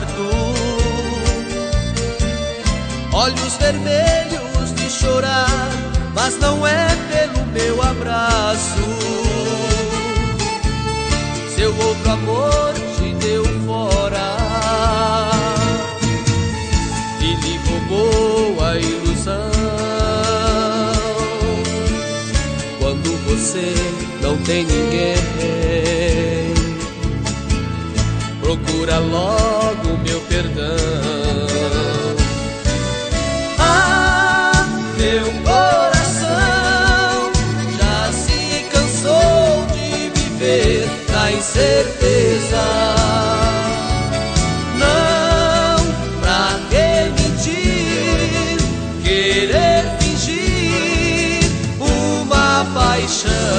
quarto, olhos vermelhos de chorar, mas não é pelo meu abraço. Seu outro amor te deu fora e lhe roubou a ilusão. Quando você não tem ninguém, procura logo meu perdão. Ah, meu coração já se cansou de viver na incerteza. Não, pra que mentir, querer fingir uma paixão?